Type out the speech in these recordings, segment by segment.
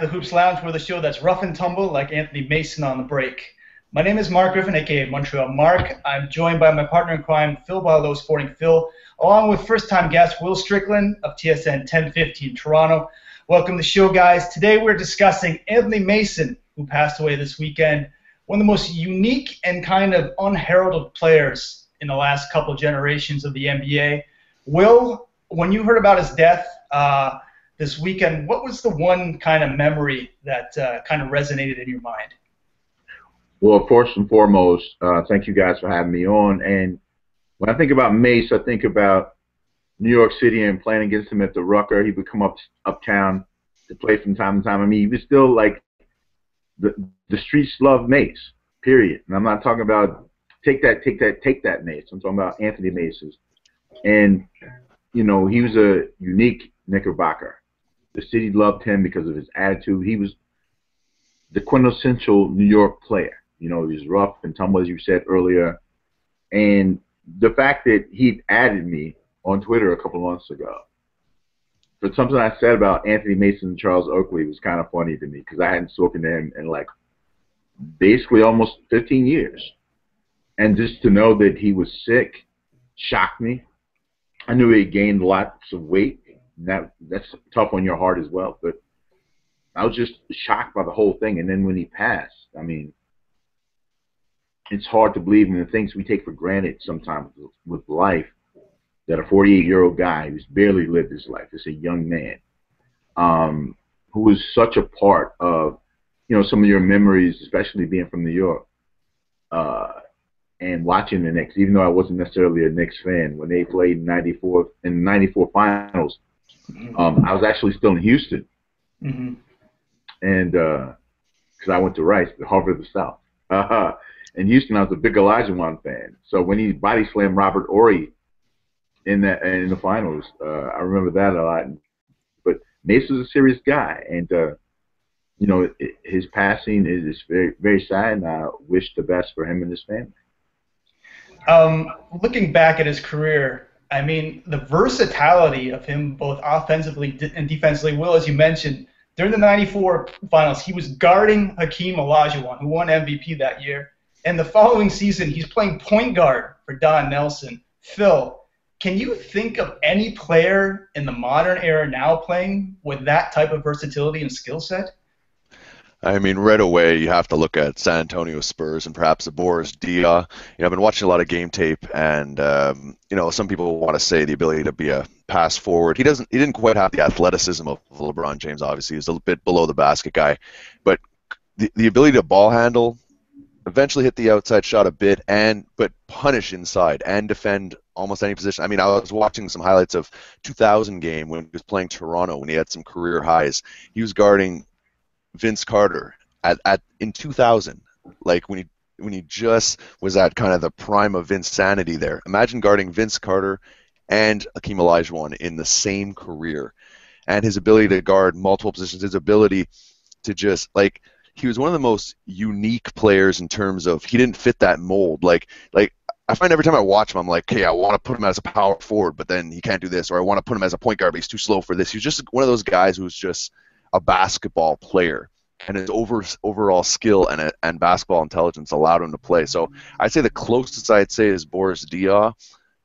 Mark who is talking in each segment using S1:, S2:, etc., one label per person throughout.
S1: The Hoops Lounge, we're the show that's rough and tumble like Anthony Mason on the break. My name is Marc Griffin, aka Montreal Marc. I'm joined by my partner in crime, Phil Boileau, Sporting Phil, along with first-time guest Will Strickland of TSN 1050 in Toronto. Welcome to the show, guys. Today we're discussing Anthony Mason, who passed away this weekend. One of the most unique and kind of unheralded players in the last couple generations of the NBA. Will, when you heard about his death this weekend, what was the one kind of memory that kind of resonated in your mind?
S2: Well, first and foremost, thank you guys for having me on. And when I think about Mase, I think about New York City and playing against him at the Rucker. He would come uptown to play from time to time. I mean, he was still like the streets love Mase, period. And I'm not talking about take that Mase. I'm talking about Anthony Mace's. And, you know, he was a unique Knickerbocker. The city loved him because of his attitude. He was the quintessential New York player. You know, he was rough and tumble, as you said earlier. And the fact that he added me on Twitter a couple months ago for something I said about Anthony Mason and Charles Oakley was kind of funny to me because I hadn't spoken to him in like basically almost 15 years. And just to know that he was sick shocked me. I knew he had gained lots of weight. And that's tough on your heart as well. But I was just shocked by the whole thing. And then when he passed, I mean, it's hard to believe in the things we take for granted sometimes with life, that a 48-year-old guy who's barely lived his life, is a young man, who was such a part of, you know, some of your memories, especially being from New York, and watching the Knicks, even though I wasn't necessarily a Knicks fan, when they played in the 94 finals, I was actually still in Houston.
S1: Mm-hmm.
S2: And because I went to Rice, the Harvard of the South. In Houston, I was a big Olajuwon fan. So when he body slammed Robert Horry in the finals, I remember that a lot. But Mase was a serious guy, and you know, his passing is very, very sad, and I wish the best for him and his family.
S1: Looking back at his career, I mean, the versatility of him both offensively and defensively. Will, as you mentioned, during the 94 finals, he was guarding Hakeem Olajuwon, who won MVP that year. And the following season, he's playing point guard for Don Nelson. Phil, can you think of any player in the modern era now playing with that type of versatility and skill set?
S3: I mean, right away, you have to look at San Antonio Spurs and perhaps the Boris Dia. You know, I've been watching a lot of game tape, and you know, some people want to say the ability to be a pass forward. He didn't quite have the athleticism of LeBron James. Obviously, he's a bit below the basket guy, but the ability to ball handle, eventually hit the outside shot a bit, but punish inside and defend almost any position. I mean, I was watching some highlights of 2000 game when he was playing Toronto when he had some career highs. He was guarding Vince Carter in 2000, like when he just was at kind of the prime of Vinsanity there. Imagine guarding Vince Carter and Hakeem Olajuwon in the same career, and his ability to guard multiple positions, his ability to just like. He was one of the most unique players in terms of he didn't fit that mold. Like I find every time I watch him, I'm like, okay, I want to put him as a power forward, but then he can't do this, or I want to put him as a point guard, but he's too slow for this. He's just one of those guys who's just a basketball player, and his overall skill and basketball intelligence allowed him to play. So I'd say the closest I'd say is Boris Dia,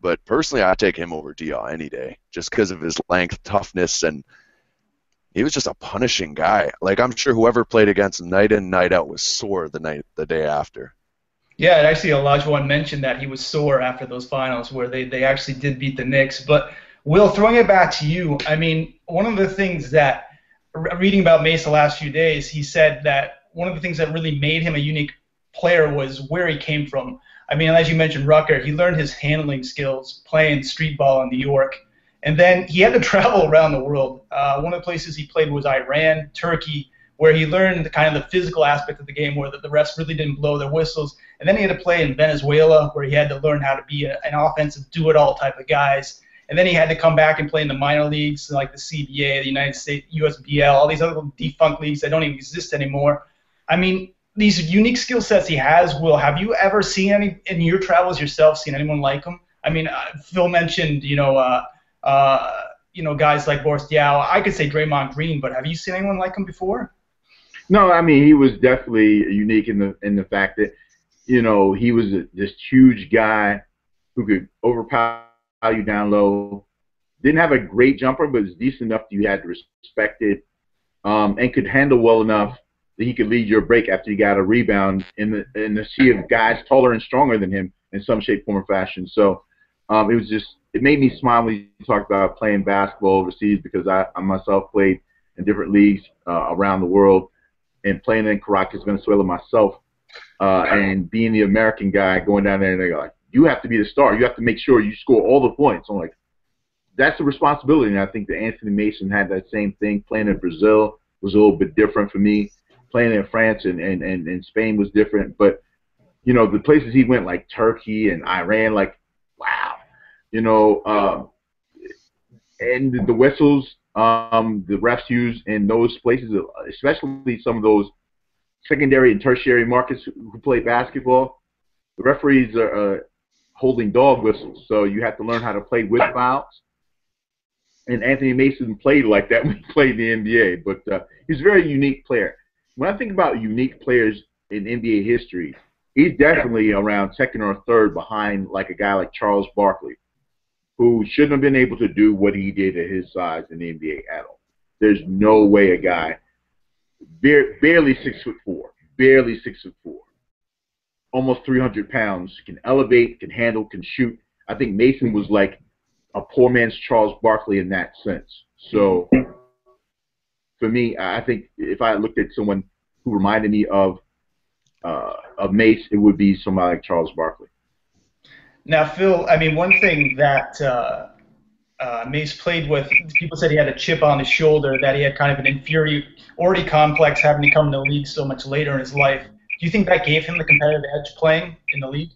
S3: but personally I'd take him over Dia any day, just because of his length, toughness, and he was just a punishing guy. Like, I'm sure whoever played against him night in, night out was sore the day after.
S1: Yeah, and actually Olajuwon mentioned that he was sore after those finals where they actually did beat the Knicks. But, Will, throwing it back to you, I mean, one of the things that, reading about Mase the last few days, he said that one of the things that really made him a unique player was where he came from. I mean, as you mentioned, Rucker, he learned his handling skills playing street ball in New York. And then he had to travel around the world. One of the places he played was Iran, Turkey, where he learned kind of the physical aspect of the game where the refs really didn't blow their whistles. And then he had to play in Venezuela, where he had to learn how to be an offensive do-it-all type of guys. And then he had to come back and play in the minor leagues like the CBA, the United States, USBL, all these other defunct leagues that don't even exist anymore. I mean, these unique skill sets he has, Will, have you ever seen any, in your travels yourself, seen anyone like him? I mean, Phil mentioned, guys like Boris Diaw. I could say Draymond Green, but have you seen anyone like him before?
S2: No, I mean he was definitely unique in the fact that he was this huge guy who could overpower you down low. Didn't have a great jumper, but was decent enough that you had to respect it, and could handle well enough that he could lead your break after you got a rebound in the sea of guys taller and stronger than him in some shape, form, or fashion. So it made me smile when you talked about playing basketball overseas because I myself played in different leagues around the world and playing in Caracas, Venezuela myself, and being the American guy going down there and they're like, you have to be the star. You have to make sure you score all the points. I'm like, that's the responsibility, and I think that Anthony Mason had that same thing. Playing in Brazil was a little bit different for me. Playing in France and Spain was different, but the places he went, like Turkey and Iran, like wow, and the whistles the refs use in those places, especially some of those secondary and tertiary markets who play basketball, the referees are holding dog whistles, so you have to learn how to play with fouls. And Anthony Mason played like that when he played in the NBA, but he's a very unique player. When I think about unique players in NBA history, he's definitely around second or third behind like a guy like Charles Barkley, who shouldn't have been able to do what he did at his size in the NBA at all. There's no way a guy barely 6'4", almost 300 pounds, can elevate, can handle, can shoot. I think Mason was like a poor man's Charles Barkley in that sense. So for me, I think if I looked at someone who reminded me of Mase, it would be somebody like Charles Barkley.
S1: Now, Phil, I mean, one thing that Mase played with, people said he had a chip on his shoulder, that he had kind of an inferiority complex having to come to the league so much later in his life. Do you think that gave him the competitive edge playing in the league?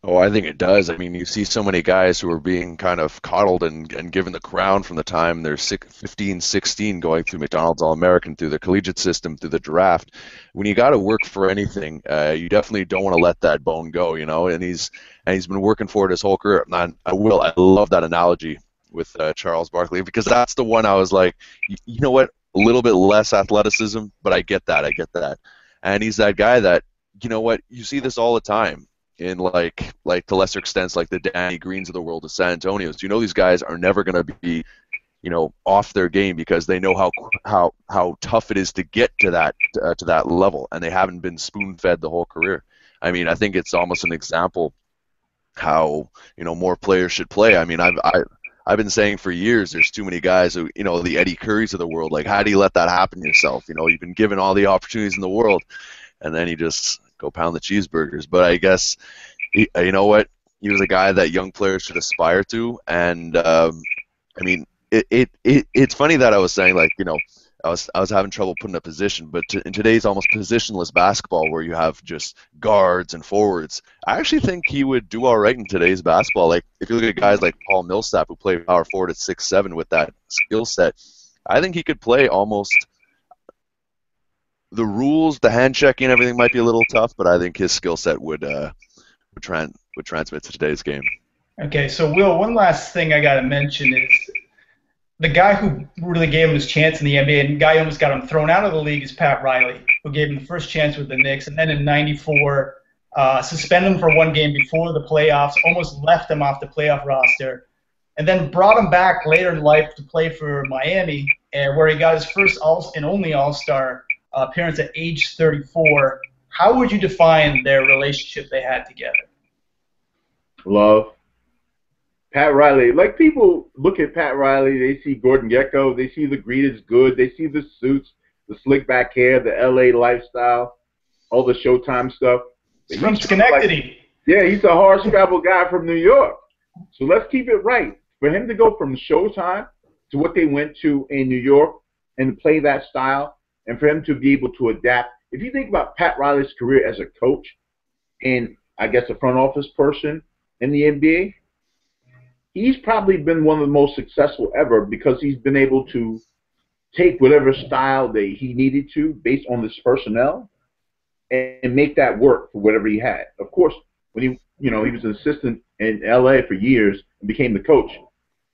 S3: Oh, I think it does. I mean, you see so many guys who are being kind of coddled and given the crown from the time they're 15, 16, going through McDonald's All-American, through the collegiate system, through the draft. When you got to work for anything, you definitely don't want to let that bone go, And he's been working for it his whole career. And I love that analogy with Charles Barkley, because that's the one I was like, you know what, a little bit less athleticism, but I get that. And he's that guy that, you see this all the time. In like to lesser extents, like the Danny Greens of the world of San Antonio. So these guys are never going to be, off their game because they know how tough it is to get to that level, and they haven't been spoon-fed the whole career. I mean, I think it's almost an example how more players should play. I mean, I've been saying for years there's too many guys who the Eddie Currys of the world. Like, how do you let that happen yourself? You've been given all the opportunities in the world, and then you just go pound the cheeseburgers. But I guess, you know what? He was a guy that young players should aspire to. And I mean, it's funny that I was saying, like, I was having trouble putting a position, but in today's almost positionless basketball, where you have just guards and forwards, I actually think he would do all right in today's basketball. Like, if you look at guys like Paul Millsap, who played power forward at 6'7" with that skill set, I think he could play almost. The rules, the hand checking, everything might be a little tough, but I think his skill set would transmit to today's game.
S1: Okay, so Will, one last thing I got to mention is the guy who really gave him his chance in the NBA, and the guy who almost got him thrown out of the league, is Pat Riley, who gave him the first chance with the Knicks, and then in '94 suspended him for one game before the playoffs, almost left him off the playoff roster, and then brought him back later in life to play for Miami, where he got his first and only All-Star appearance at age 34. How would you define their relationship they had together?
S2: Love. Pat Riley, like, people look at Pat Riley, they see Gordon Gekko, they see the greed is good, they see the suits, the slick back hair, the LA lifestyle, all the Showtime stuff.
S1: He's from Schenectady.
S2: Yeah, he's a hard scrabble guy from New York. So let's keep it right. For him to go from Showtime to what they went to in New York and play that style, and for him to be able to adapt. If you think about Pat Riley's career as a coach and, I guess, a front office person in the NBA, he's probably been one of the most successful ever because he's been able to take whatever style that he needed to based on this personnel and make that work for whatever he had. Of course, when he was an assistant in LA for years and became the coach,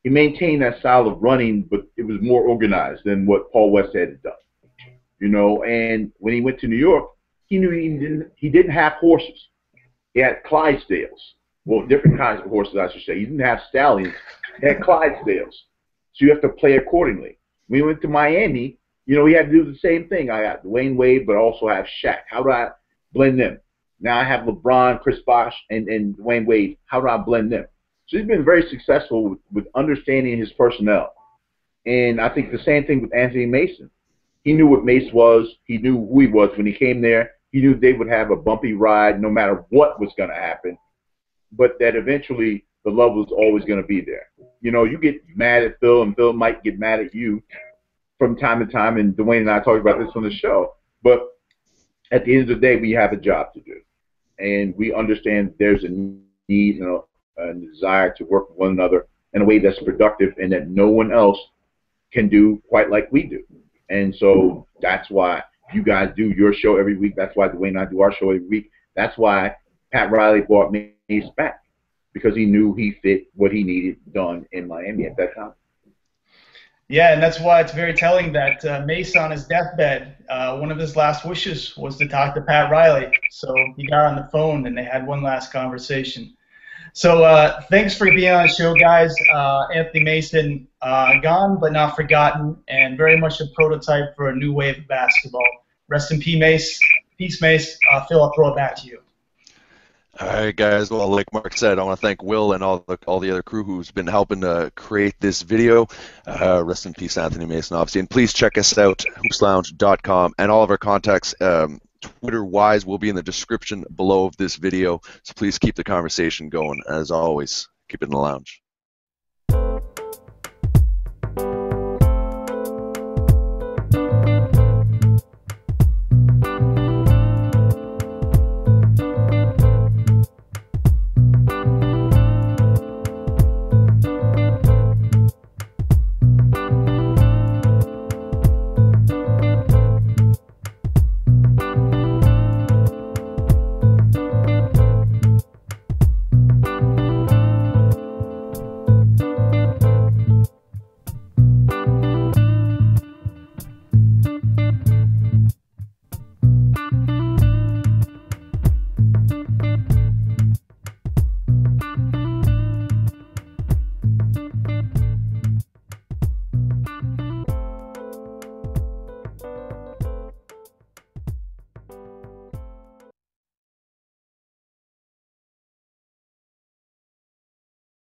S2: he maintained that style of running, but it was more organized than what Paul Westhead had done. you know. And when he went to New York, he knew he didn't have horses. He had Clydesdales. Well, different kinds of horses, I should say. He didn't have stallions. He had Clydesdales. So you have to play accordingly. When he went to Miami, you know, he had to do the same thing. I got Dwayne Wade, but also have Shaq. How do I blend them? Now I have LeBron, Chris Bosh, and Dwayne Wade. How do I blend them? So he's been very successful with understanding his personnel. And I think the same thing with Anthony Mason. He knew what Mase was. He knew who he was. When he came there, he knew they would have a bumpy ride no matter what was going to happen, but that eventually the love was always going to be there. You know, you get mad at Phil, and Phil might get mad at you from time to time, and Duane and I talked about this on the show, but at the end of the day, we have a job to do, and we understand there's a need and a desire to work with one another in a way that's productive and that no one else can do quite like we do. And so that's why you guys do your show every week. That's why Duane and I do our show every week. That's why Pat Riley brought Mase back, because he knew he fit what he needed done in Miami at that time.
S1: Yeah, and that's why it's very telling that Mase on his deathbed, one of his last wishes was to talk to Pat Riley. So he got on the phone and they had one last conversation. So thanks for being on the show, guys. Anthony Mason, gone but not forgotten, and very much a prototype for a new wave of basketball. Rest in peace, Mase. Peace, Mase. Phil, I'll throw it back to you.
S3: All right, guys. Well, like Mark said, I want to thank Will and all the other crew who's been helping to create this video. Rest in peace, Anthony Mason, obviously. And please check us out, hoopslounge.com, and all of our contacts, Twitter-wise, will be in the description below of this video. So please keep the conversation going. As always, keep it in the lounge.